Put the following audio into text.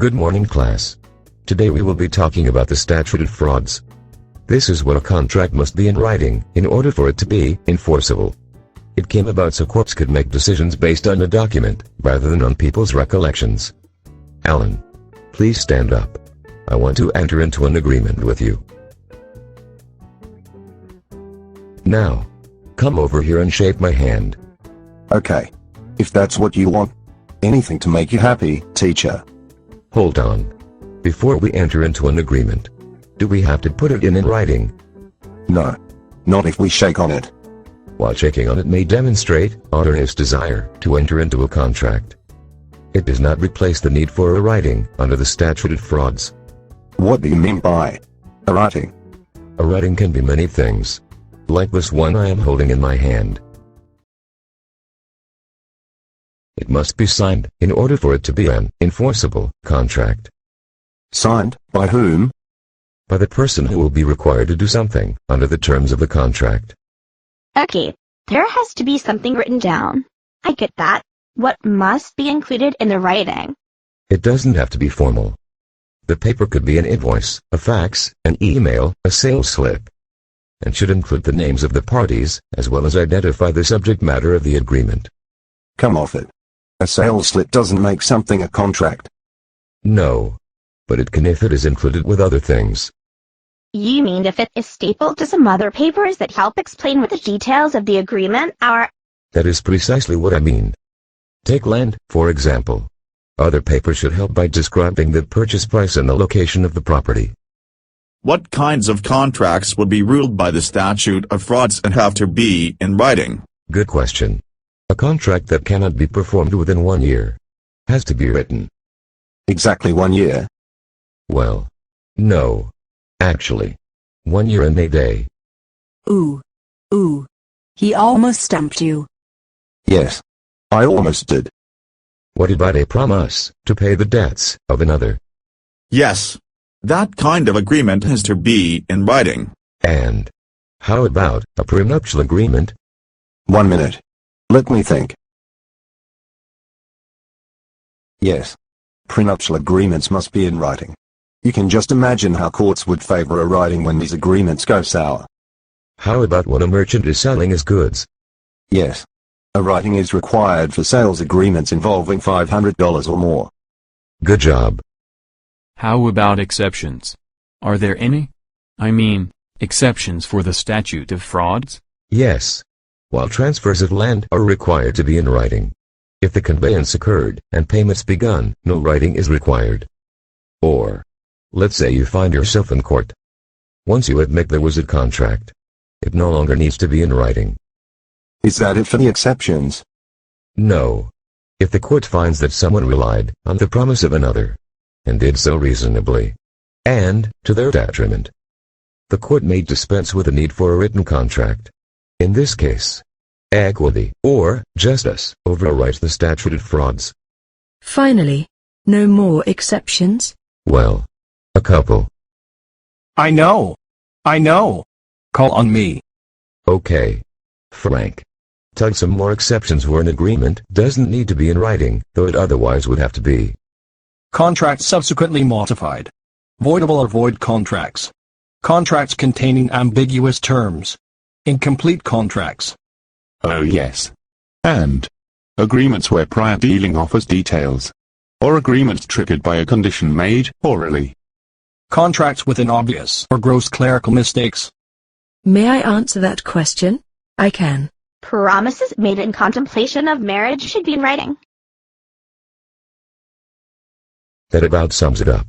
Good morning, class. Today we will be talking about the statute of frauds. This is what a contract must be in writing, in order for it to be enforceable. It came about so courts could make decisions based on a document, rather than on people's recollections. Alan, please stand up. I want to enter into an agreement with you. Now, come over here and shake my hand. Okay. If that's what you want. Anything to make you happy, teacher. Hold on. Before we enter into an agreement, do we have to put it in writing? No. Not if we shake on it. While shaking on it may demonstrate our earnest desire to enter into a contract. It does not replace the need for a writing under the statute of frauds. What do you mean by a writing? A writing can be many things. Like this one I am holding in my hand. It must be signed in order for it to be an enforceable contract. Signed by whom? By the person who will be required to do something under the terms of the contract. Okay, there has to be something written down. I get that. What must be included in the writing? It doesn't have to be formal. The paper could be an invoice, a fax, an email, a sales slip, and should include the names of the parties, as well as identify the subject matter of the agreement. Come off it. A sales slip doesn't make something a contract. No. But it can if it is included with other things. You mean if it is stapled to some other papers that help explain what the details of the agreement are? That is precisely what I mean. Take land, for example. Other papers should help by describing the purchase price and the location of the property. What kinds of contracts would be ruled by the statute of frauds and have to be in writing? Good question. A contract that cannot be performed within 1 year has to be written. Exactly 1 year? Well, no. Actually, 1 year and a day. Ooh. He almost stumped you. Yes. I almost did. What about a promise to pay the debts of another? Yes. That kind of agreement has to be in writing. And how about a prenuptial agreement? 1 minute. Let me think. Yes. Prenuptial agreements must be in writing. You can just imagine how courts would favor a writing when these agreements go sour. How about when a merchant is selling his goods? Yes. A writing is required for sales agreements involving $500 or more. Good job. How about exceptions? Are there any? I mean, exceptions for the statute of frauds? Yes. While transfers of land are required to be in writing. If the conveyance occurred and payments begun, no writing is required. Or, let's say you find yourself in court. Once you admit there was a contract, it no longer needs to be in writing. Is that it for the exceptions? No. If the court finds that someone relied on the promise of another, and did so reasonably, and to their detriment, the court may dispense with the need for a written contract. In this case, equity, or justice, overrides the statute of frauds. Finally, no more exceptions? Well, a couple. I know. Call on me. Okay. Frank. Tell some more exceptions where an agreement doesn't need to be in writing, though it otherwise would have to be. Contract subsequently modified. Voidable or void contracts. Contracts containing ambiguous terms. Incomplete contracts. Oh yes. And agreements where prior dealing offers details. Or agreements triggered by a condition made orally. Contracts with obvious or gross clerical mistakes. May I answer that question? I can. Promises made in contemplation of marriage should be in writing. That about sums it up.